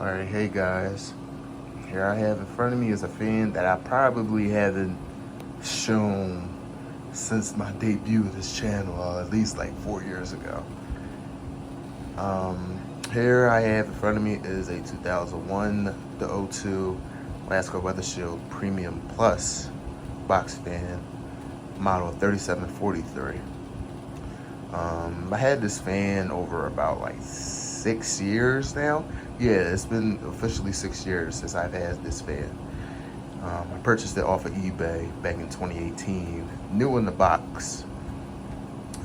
Alright, hey guys. Here I have in front of me is a fan that I probably haven't shown since my debut of this channel, at least like 4 years ago. Here I have in front of me is a 2001 to 02 Lasko Weather Shield Premium Plus box fan, model 3743. I had this fan over about like 6 years now. Yeah, it's been officially 6 years since I've had this fan. I purchased it off of eBay back in 2018, new in the box.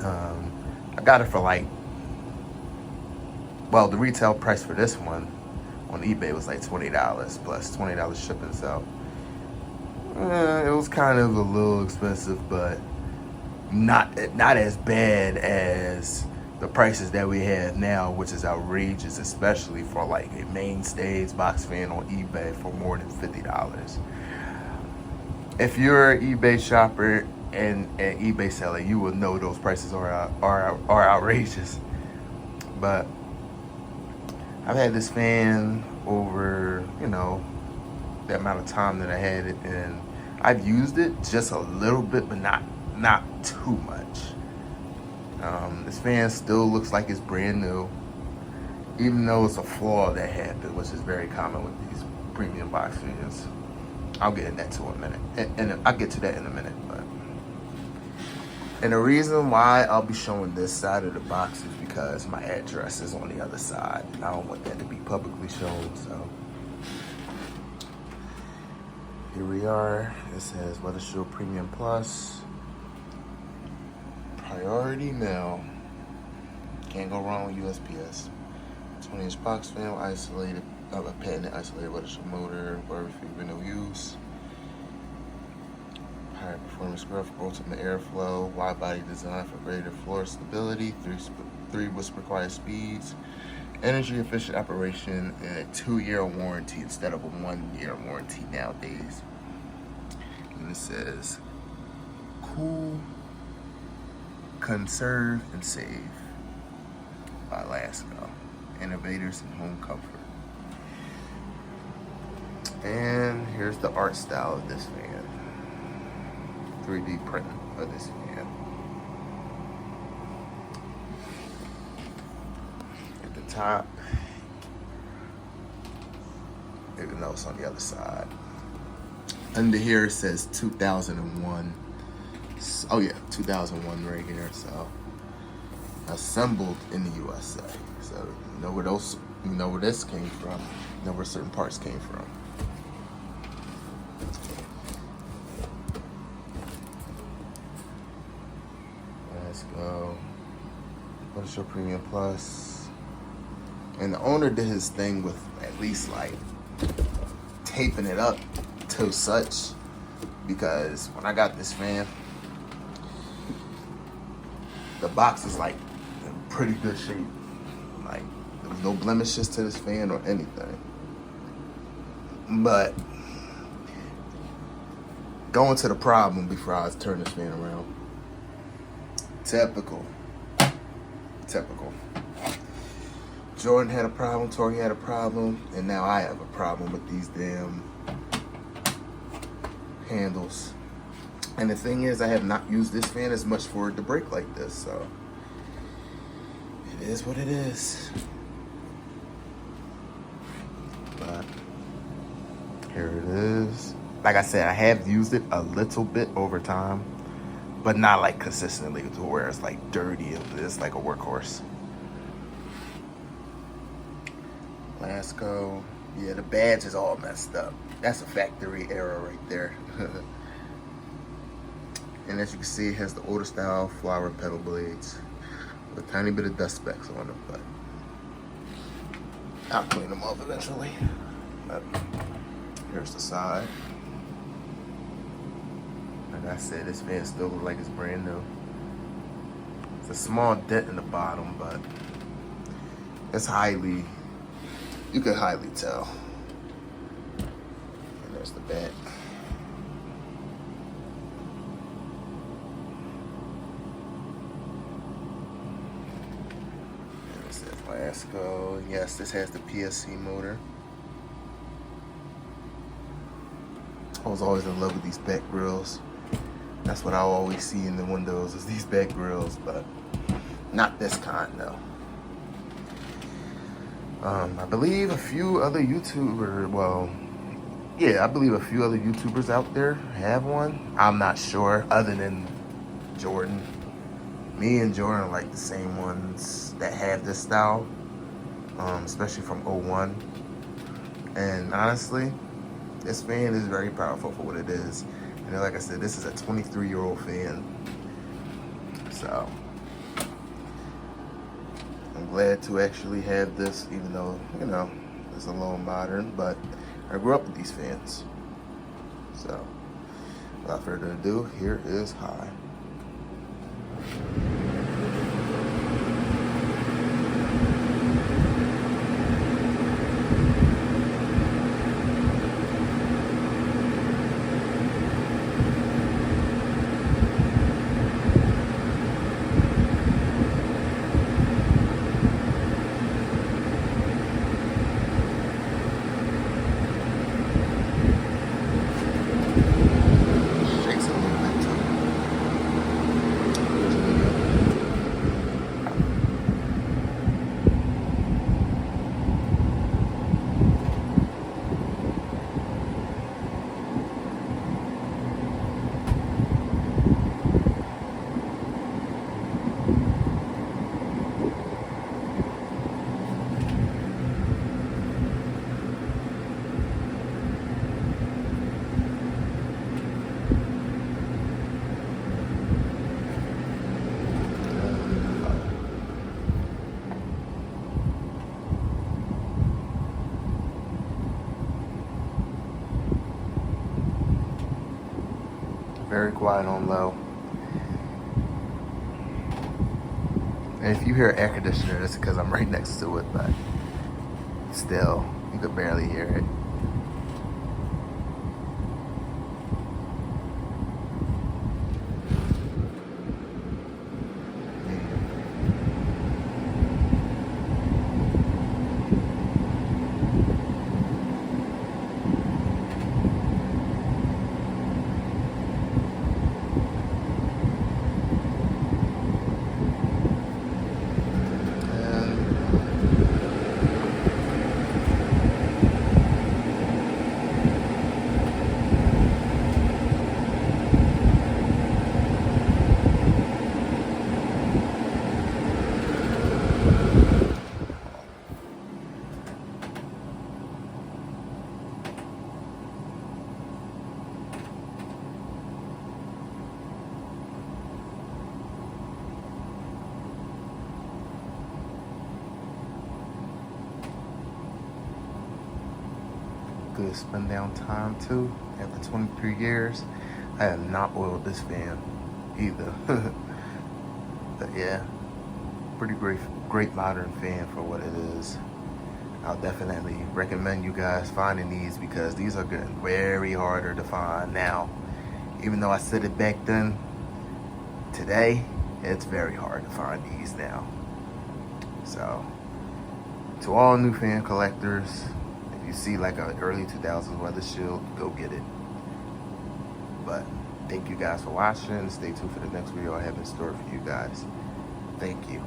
I got it for like, well, the retail price for this one on eBay was like $20 plus $20 shipping, so it was kind of a little expensive, but not as bad as the prices that we have now, which is outrageous, especially for like a mainstays box fan on eBay for more than $50. If you're an eBay shopper and an eBay seller, you will know those prices are outrageous. But I've had this fan over, the amount of time that I had it, and I've used it just a little bit, but not too much. This fan still looks like it's brand new, even though it's a flaw that happened, which is very common with these premium box fans. I'll get into that in a minute, and I'll get to that in a minute. And the reason why I'll be showing this side of the box is because my address is on the other side, and I don't want that to be publicly shown. So here we are. It says Weather Shield Premium Plus, priority mail. Can't go wrong with USPS. 20-inch box fan, isolated, a patented isolated weather shield motor, worry-free window use. Higher performance growth, ultimate airflow, wide body design for greater floor stability, three whisper quiet speeds, energy efficient operation, and a 2-year warranty instead of a 1-year warranty nowadays. And it says, cool, conserve, and save by Lasko, innovators in home comfort. And here's the art style of this fan. 3D print of this fan. At the top, even though it's on the other side. Under here it says 2001. Oh yeah, 2001 right here. So assembled in the USA. So you know where this came from. You know where certain parts came from. Let's go. Weather Shield Premium Plus. And the owner did his thing with at least like taping it up to such, because when I got this fan, the box is like in pretty good shape. Like there was no blemishes to this fan or anything. But going to the problem before I turn this fan around. Typical. Jordan had a problem, Tori had a problem, and now I have a problem with these damn handles. And the thing is, I have not used this fan as much for it to break like this, so it is what it is. But here it is. Like I said, I have used it a little bit over time, but not like consistently to where it's like dirty and it's like a workhorse. Lasko. Yeah, the badge is all messed up. That's a factory error right there. And as you can see, it has the older style flower petal blades with a tiny bit of dust specks on them, but I'll clean them off eventually. But here's the side. Like I said, this fan still looks like it's brand new. It's a small dent in the bottom, but it's you can highly tell. And there's the back. And it says Lasko. Yes, this has the PSC motor. I was always in love with these back grills. That's what I always see in the windows is these back grills, but not this kind though. I believe a few other YouTubers, I believe a few other YouTubers out there have one. I'm not sure, other than Jordan. Me and Jordan are like the same ones that have this style, especially from '01. And honestly, this fan is very powerful for what it is. And like I said, this is a 23-year-old fan. So I'm glad to actually have this, even though, it's a little modern, but I grew up with these fans. So without further ado, here is High. Very quiet on low. And if you hear air conditioner, it's because I'm right next to it, but still, you could barely hear it. Good spin down time too. After 23 years, I have not oiled this fan either. But yeah, pretty great modern fan for what it is. I'll definitely recommend you guys finding these because these are getting very harder to find now. Even though I said it back then, today, it's very hard to find these now. So, to all new fan collectors, if you see like an early 2000s weather shield, go get it. But thank you guys for watching. Stay tuned for the next video I have in store for you guys. Thank you.